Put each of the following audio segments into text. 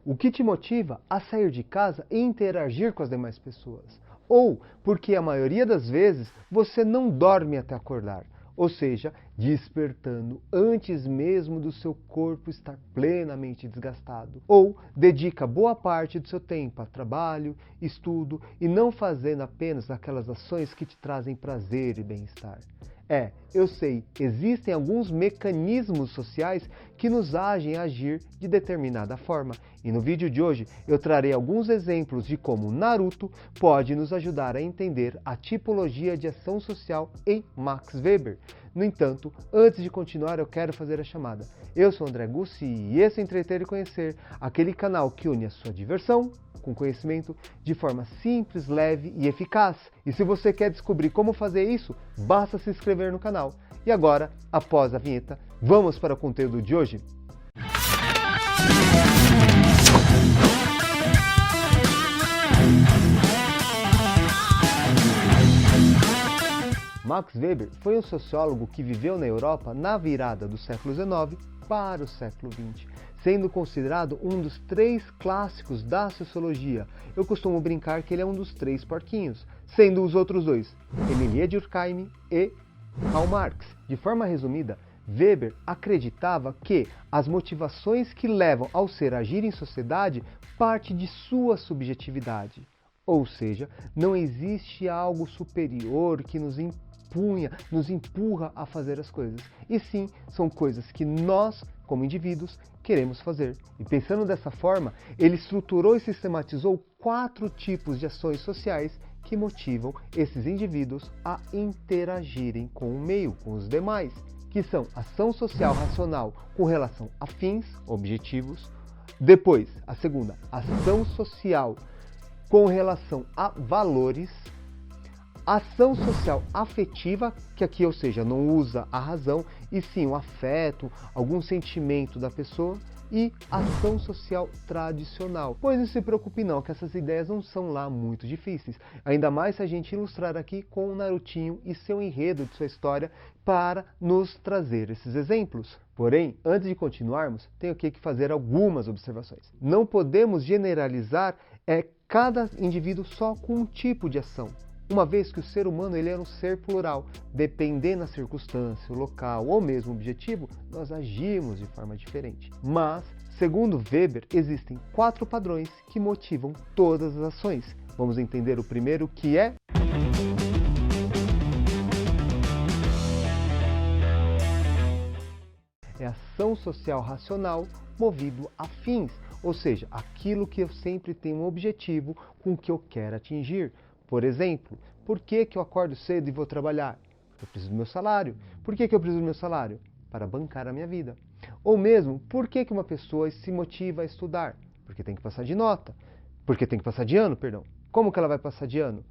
O que te motiva a sair de casa e interagir com as demais pessoas? Ou porque a maioria das vezes você não dorme até acordar, ou seja, despertando antes mesmo do seu corpo estar plenamente desgastado. Ou dedica boa parte do seu tempo a trabalho, estudo e não fazendo apenas aquelas ações que te trazem prazer e bem-estar. Eu sei, existem alguns mecanismos sociais que nos agem a agir de determinada forma. E no vídeo de hoje eu trarei alguns exemplos de como Naruto pode nos ajudar a entender a tipologia de ação social em Max Weber. No entanto, antes de continuar eu quero fazer a chamada. Eu sou André Gussi e esse é Entreter e Conhecer, aquele canal que une a sua diversão com conhecimento de forma simples, leve e eficaz. E se você quer descobrir como fazer isso, basta se inscrever no canal. E agora, após a vinheta, vamos para o conteúdo de hoje? Max Weber foi um sociólogo que viveu na Europa na virada do século XIX para o século XX, sendo considerado um dos 3 clássicos da sociologia. Eu costumo brincar que ele é um dos 3 porquinhos, sendo os outros 2, Émile Durkheim e Karl Marx. De forma resumida, Weber acreditava que as motivações que levam ao ser agir em sociedade parte de sua subjetividade. Ou seja, não existe algo superior que nos empurra a fazer as coisas. E sim, são coisas que nós, como indivíduos, queremos fazer. E pensando dessa forma, ele estruturou e sistematizou 4 tipos de ações sociais que motivam esses indivíduos a interagirem com o meio, com os demais, que são ação social racional com relação a fins, objetivos. Depois, a segunda, ação social com relação a valores. Ação social afetiva, que aqui, ou seja, não usa a razão, e sim o afeto, algum sentimento da pessoa. E ação social tradicional. Pois não se preocupe não, que essas ideias não são lá muito difíceis. Ainda mais se a gente ilustrar aqui com o Narutinho e seu enredo de sua história para nos trazer esses exemplos. Porém, antes de continuarmos, tenho aqui que fazer algumas observações. Não podemos generalizar cada indivíduo só com um tipo de ação. Uma vez que o ser humano ele é um ser plural, dependendo da circunstância, o local ou mesmo o objetivo, nós agimos de forma diferente. Mas, segundo Weber, existem 4 padrões que motivam todas as ações. Vamos entender o primeiro, que é ação social racional movido a fins, ou seja, aquilo que eu sempre tenho um objetivo com o que eu quero atingir. Por exemplo, por que eu acordo cedo e vou trabalhar? Eu preciso do meu salário. Por que eu preciso do meu salário? Para bancar a minha vida. Ou mesmo, por que uma pessoa se motiva a estudar? Porque tem que passar de nota. Porque tem que passar de ano, perdão. Como que ela vai passar de ano?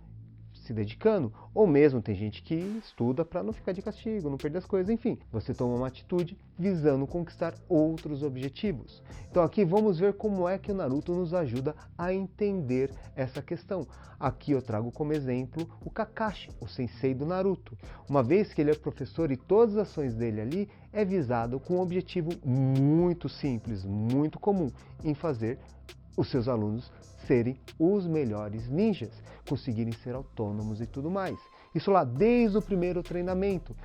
Se dedicando. Ou mesmo tem gente que estuda para não ficar de castigo, não perder as coisas, enfim. Você toma uma atitude visando conquistar outros objetivos. Então aqui vamos ver como é que o Naruto nos ajuda a entender essa questão. Aqui eu trago como exemplo o Kakashi, o sensei do Naruto. Uma vez que ele é professor e todas as ações dele ali é visado com um objetivo muito simples, muito comum, em fazer os seus alunos serem os melhores ninjas, conseguirem ser autônomos e tudo mais. Isso lá desde o primeiro treinamento,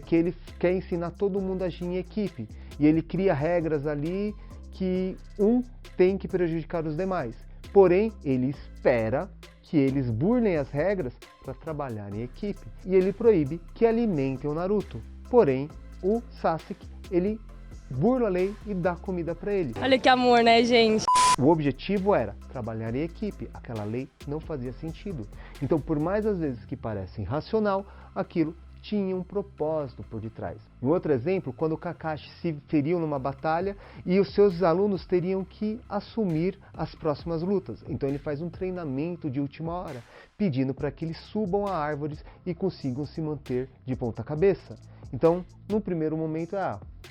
que ele quer ensinar todo mundo a agir em equipe. E ele cria regras ali que um tem que prejudicar os demais. Porém, ele espera que eles burlem as regras para trabalhar em equipe. E ele proíbe que alimentem o Naruto. Porém, o Sasuke, ele burla a lei e dá comida para ele. Olha que amor, né, gente? O objetivo era trabalhar em equipe, aquela lei não fazia sentido. Então, por mais às vezes que pareça irracional, aquilo tinha um propósito por detrás. Um outro exemplo, quando o Kakashi se feriu numa batalha e os seus alunos teriam que assumir as próximas lutas. Então ele faz um treinamento de última hora, pedindo para que eles subam a árvores e consigam se manter de ponta cabeça. Então, no primeiro momento,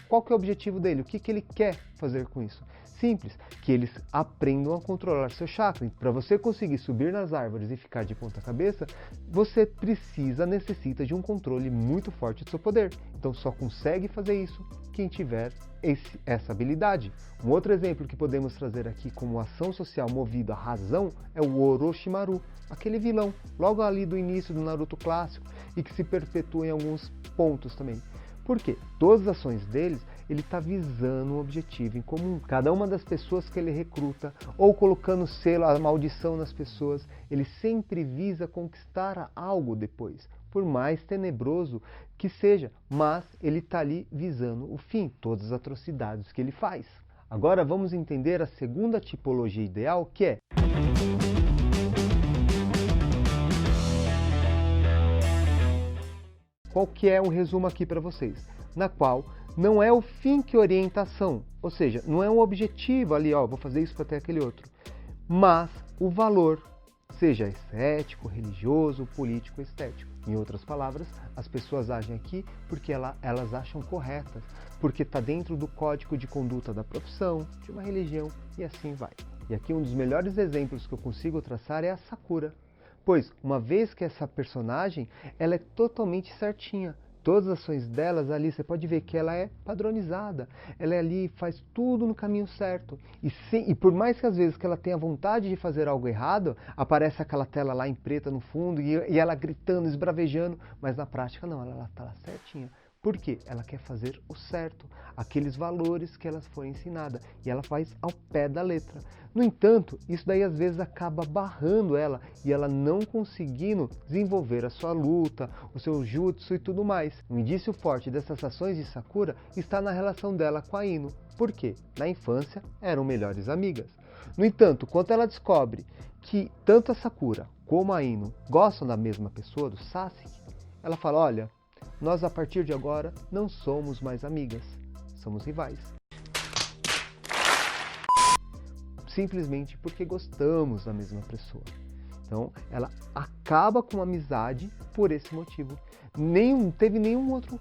qual que é o objetivo dele? O que ele quer fazer com isso? Simples, que eles aprendam a controlar seu chakra. Para você conseguir subir nas árvores e ficar de ponta cabeça, você necessita de um controle muito forte do seu poder. Então só consegue fazer isso quem tiver essa habilidade. Um outro exemplo que podemos trazer aqui como ação social movida à razão é o Orochimaru, aquele vilão, logo ali do início do Naruto clássico e que se perpetua em alguns pontos também. Por quê? Todas as ações deles, ele está visando um objetivo em comum. Cada uma das pessoas que ele recruta, ou colocando selo, a maldição nas pessoas, ele sempre visa conquistar algo depois, por mais tenebroso que seja, mas ele está ali visando o fim, todas as atrocidades que ele faz. Agora vamos entender a segunda tipologia ideal, que é qual que é o resumo aqui para vocês, na qual não é o fim que orienta a ação, ou seja, não é um objetivo ali, ó, vou fazer isso para ter aquele outro, mas o valor, seja estético, religioso, político, estético. Em outras palavras, as pessoas agem aqui porque elas acham corretas, porque está dentro do código de conduta da profissão, de uma religião e assim vai. E aqui um dos melhores exemplos que eu consigo traçar é a Sakura. Pois, uma vez que essa personagem, ela é totalmente certinha. Todas as ações delas ali, você pode ver que ela é padronizada. Ela é ali, faz tudo no caminho certo. E por mais que às vezes que ela tenha vontade de fazer algo errado, aparece aquela tela lá em preta no fundo e ela gritando, esbravejando. Mas na prática não, ela está lá certinha. Por quê? Ela quer fazer o certo, aqueles valores que ela foi ensinada, e ela faz ao pé da letra. No entanto, isso daí às vezes acaba barrando ela, e ela não conseguindo desenvolver a sua luta, o seu jutsu e tudo mais. Um indício forte dessas ações de Sakura está na relação dela com a Ino. Por quê? Na infância eram melhores amigas. No entanto, quando ela descobre que tanto a Sakura como a Ino gostam da mesma pessoa, do Sasuke, ela fala, olha, nós a partir de agora não somos mais amigas, somos rivais. Simplesmente porque gostamos da mesma pessoa. Então ela acaba com a amizade por esse motivo. Não teve nenhum outro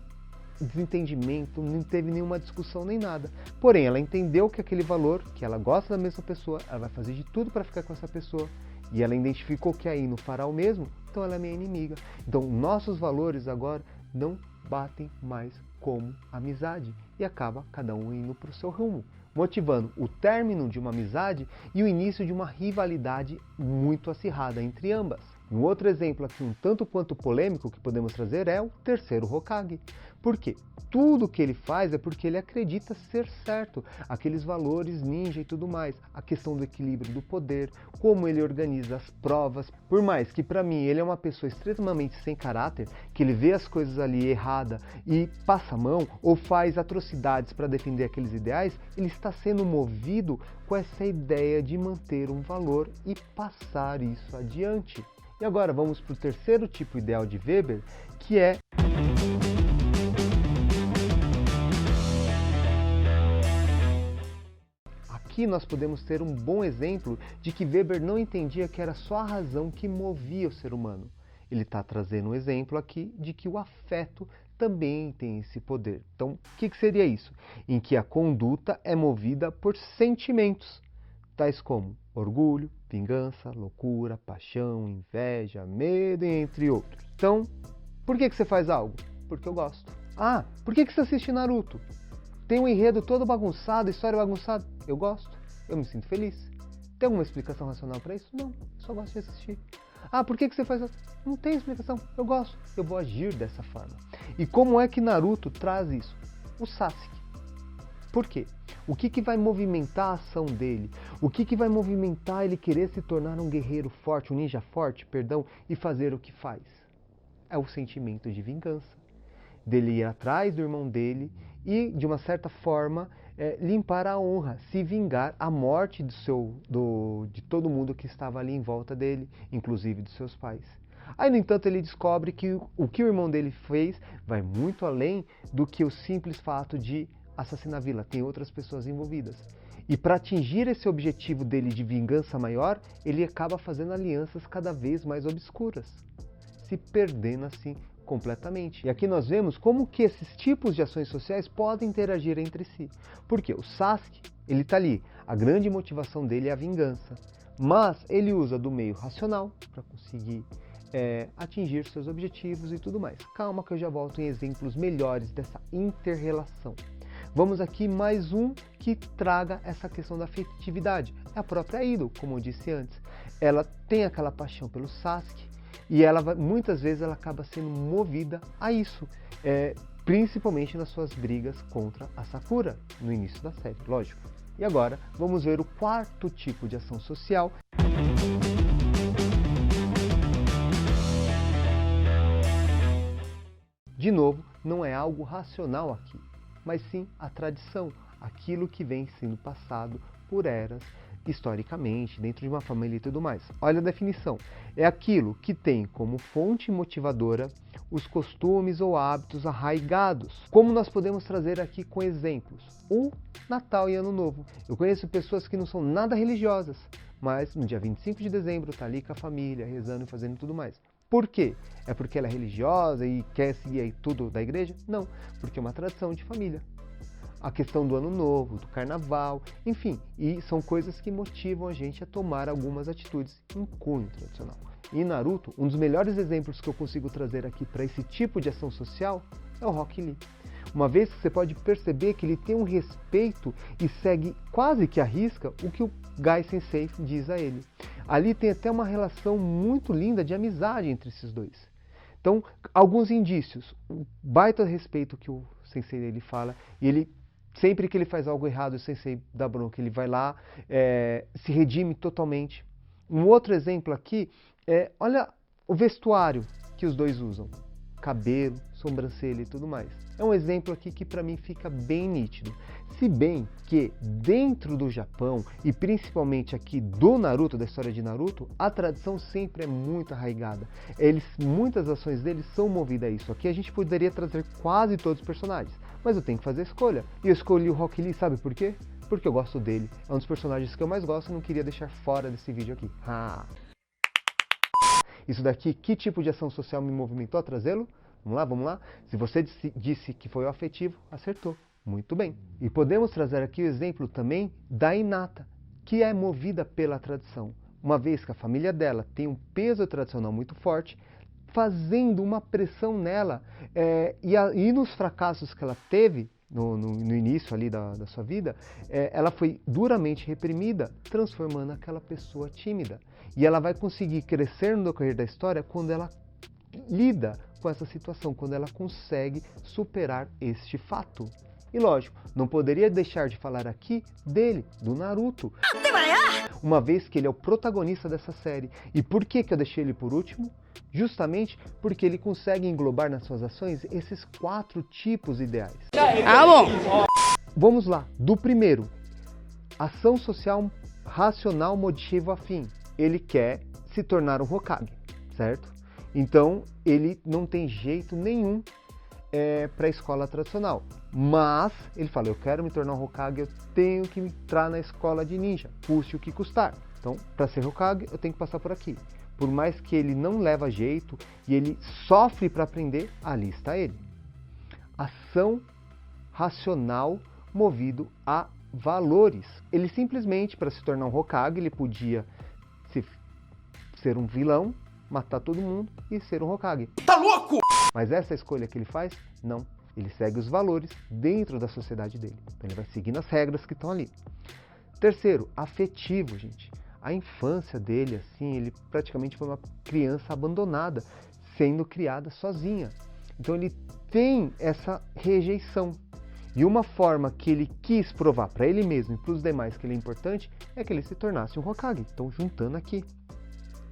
desentendimento, não teve nenhuma discussão nem nada. Porém, ela entendeu que aquele valor, que ela gosta da mesma pessoa, ela vai fazer de tudo para ficar com essa pessoa. E ela identificou que a Ino fará o mesmo, então ela é minha inimiga. Então nossos valores agora não batem mais como amizade e acaba cada um indo para o seu rumo, motivando o término de uma amizade e o início de uma rivalidade muito acirrada entre ambas. Um outro exemplo aqui um tanto quanto polêmico que podemos trazer é o terceiro Hokage. Por quê? Tudo que ele faz é porque ele acredita ser certo, aqueles valores ninja e tudo mais, a questão do equilíbrio do poder, como ele organiza as provas. Por mais que para mim ele é uma pessoa extremamente sem caráter, que ele vê as coisas ali errada e passa a mão ou faz atrocidades para defender aqueles ideais, ele está sendo movido com essa ideia de manter um valor e passar isso adiante. E agora vamos para o terceiro tipo ideal de Weber, que é aqui nós podemos ter um bom exemplo de que Weber não entendia que era só a razão que movia o ser humano. Ele está trazendo um exemplo aqui de que o afeto também tem esse poder. Então, o que seria isso? Em que a conduta é movida por sentimentos, tais como orgulho, vingança, loucura, paixão, inveja, medo, entre outros. Então, por que você faz algo? Porque eu gosto. Ah, por que você assiste Naruto? Tem um enredo todo bagunçado, história bagunçada. Eu gosto, eu me sinto feliz. Tem alguma explicação racional para isso? Não, só gosto de assistir. Ah, por que você faz isso? Não tem explicação, eu gosto, eu vou agir dessa forma. E como é que Naruto traz isso? O Sasuke. Por quê? O que vai movimentar a ação dele? O que vai movimentar ele querer se tornar um guerreiro forte, um ninja forte, perdão, e fazer o que faz? É o sentimento de vingança. Dele ir atrás do irmão dele e, de uma certa forma, limpar a honra, se vingar a morte de todo mundo que estava ali em volta dele, inclusive dos seus pais. Aí, no entanto, ele descobre que o que o irmão dele fez vai muito além do que o simples fato de assassinar a vila, tem outras pessoas envolvidas. E para atingir esse objetivo dele de vingança maior, ele acaba fazendo alianças cada vez mais obscuras, se perdendo assim completamente. E aqui nós vemos como que esses tipos de ações sociais podem interagir entre si. Porque o Sasuke, Ele está ali. A grande motivação dele é a vingança. Mas ele usa do meio racional para conseguir atingir seus objetivos e tudo mais. Calma que eu já volto em exemplos melhores dessa inter-relação. Vamos aqui mais um que traga essa questão da afetividade. É a própria Idol, como eu disse antes. Ela tem aquela paixão pelo Sasuke e muitas vezes ela acaba sendo movida a isso. Principalmente nas suas brigas contra a Sakura, no início da série, lógico. E agora, vamos ver o quarto tipo de ação social. De novo, não é algo racional aqui, mas sim a tradição, aquilo que vem sendo passado por eras, historicamente, dentro de uma família e tudo mais. Olha a definição. É aquilo que tem como fonte motivadora os costumes ou hábitos arraigados. Como nós podemos trazer aqui com exemplos? O Natal e Ano Novo. Eu conheço pessoas que não são nada religiosas, mas no dia 25 de dezembro está ali com a família, rezando e fazendo tudo mais. Por quê? É porque ela é religiosa e quer seguir aí tudo da igreja? Não, porque é uma tradição de família. A questão do Ano Novo, do Carnaval, enfim, e são coisas que motivam a gente a tomar algumas atitudes em cunho tradicional. E Naruto, um dos melhores exemplos que eu consigo trazer aqui para esse tipo de ação social é o Rock Lee. Uma vez que você pode perceber que ele tem um respeito e segue quase que à risca o que o Gai Sensei diz a ele. Ali tem até uma relação muito linda de amizade entre esses dois. Então, alguns indícios, o baita respeito que o Sensei dele fala, e ele sempre que ele faz algo errado, o Sensei dá bronca, ele vai lá, se redime totalmente. Um outro exemplo aqui olha o vestuário que os dois usam. Cabelo, sobrancelha e tudo mais. É um exemplo aqui que para mim fica bem nítido. Se bem que dentro do Japão, e principalmente aqui do Naruto, da história de Naruto, a tradição sempre é muito arraigada. Muitas ações deles são movidas a isso. Aqui a gente poderia trazer quase todos os personagens, mas eu tenho que fazer a escolha. E eu escolhi o Rock Lee, sabe por quê? Porque eu gosto dele. É um dos personagens que eu mais gosto e não queria deixar fora desse vídeo aqui. Isso daqui, que tipo de ação social me movimentou a trazê-lo? Vamos lá? Se você disse que foi o afetivo, acertou. Muito bem. E podemos trazer aqui o exemplo também da Hinata, que é movida pela tradição. Uma vez que a família dela tem um peso tradicional muito forte, fazendo uma pressão nela, e nos fracassos que ela teve no início ali da sua vida, ela foi duramente reprimida, transformando aquela pessoa tímida. E ela vai conseguir crescer no decorrer da história quando ela lida com essa situação, quando ela consegue superar este fato. E lógico, não poderia deixar de falar aqui dele, do Naruto. Uma vez que ele é o protagonista dessa série. E por que eu deixei ele por último? Justamente porque ele consegue englobar nas suas ações esses 4 tipos ideais. Bom! Vamos lá, do primeiro. Ação social racional, motivo afim. Ele quer se tornar um Hokage, certo? Então, ele não tem jeito nenhum para a escola tradicional. Mas, ele fala, eu quero me tornar um Hokage, eu tenho que entrar na escola de ninja, custe o que custar. Então, para ser Hokage, eu tenho que passar por aqui. Por mais que ele não leva jeito e ele sofre para aprender, ali está ele. Ação racional movido a valores. Ele simplesmente, para se tornar um Hokage, ele podia ser um vilão, matar todo mundo e ser um Hokage. Tá louco? Mas essa escolha que ele faz? Não. Ele segue os valores dentro da sociedade dele. Então ele vai seguindo as regras que estão ali. Terceiro, afetivo, gente. A infância dele, assim, ele praticamente foi uma criança abandonada, sendo criada sozinha. Então ele tem essa rejeição. E uma forma que ele quis provar para ele mesmo e para os demais que ele é importante é que ele se tornasse um Hokage. Então, juntando aqui.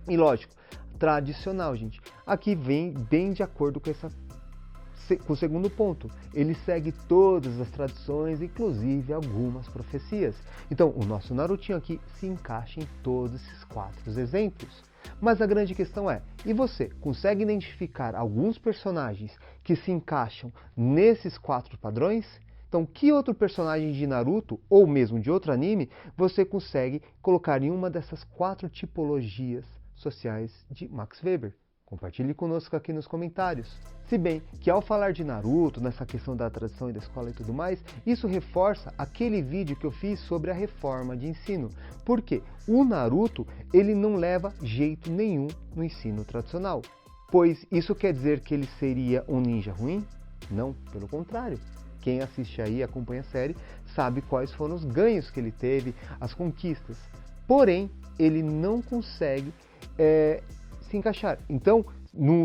E lógico, tradicional, gente. Aqui vem bem de acordo com o segundo ponto. Ele segue todas as tradições, inclusive algumas profecias. Então, o nosso Narutinho aqui se encaixa em todos esses 4 exemplos. Mas a grande questão é, e você consegue identificar alguns personagens que se encaixam nesses 4 padrões? Então, que outro personagem de Naruto, ou mesmo de outro anime, você consegue colocar em uma dessas 4 tipologias sociais de Max Weber? Compartilhe conosco aqui nos comentários. Se bem que ao falar de Naruto, nessa questão da tradição e da escola e tudo mais, isso reforça aquele vídeo que eu fiz sobre a reforma de ensino. Porque o Naruto, ele não leva jeito nenhum no ensino tradicional. Pois isso quer dizer que ele seria um ninja ruim? Não, pelo contrário. Quem assiste aí e acompanha a série sabe quais foram os ganhos que ele teve, as conquistas. Porém, ele não consegue se encaixar. Então,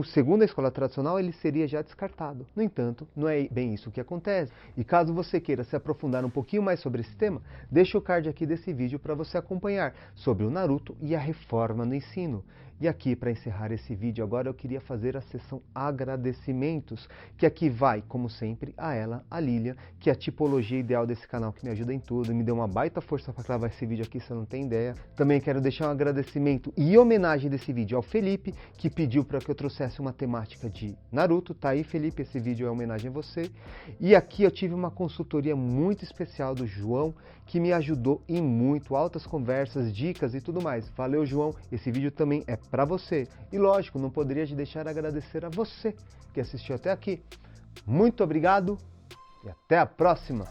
segundo a escola tradicional, ele seria já descartado. No entanto, não é bem isso que acontece. E caso você queira se aprofundar um pouquinho mais sobre esse tema, deixa o card aqui desse vídeo para você acompanhar sobre o Naruto e a reforma no ensino. E aqui, para encerrar esse vídeo agora, eu queria fazer a sessão agradecimentos, que aqui vai, como sempre, a ela, a Lilian, que é a tipologia ideal desse canal, que me ajuda em tudo, me deu uma baita força para gravar esse vídeo aqui, você não tem ideia. Também quero deixar um agradecimento e homenagem desse vídeo ao Felipe, que pediu para que eu trouxesse uma temática de Naruto. Tá aí, Felipe, esse vídeo é homenagem a você. E aqui eu tive uma consultoria muito especial do João, que me ajudou em muito, altas conversas, dicas e tudo mais. Valeu, João, esse vídeo também é para você. E lógico, não poderia deixar de agradecer a você que assistiu até aqui. Muito obrigado e até a próxima!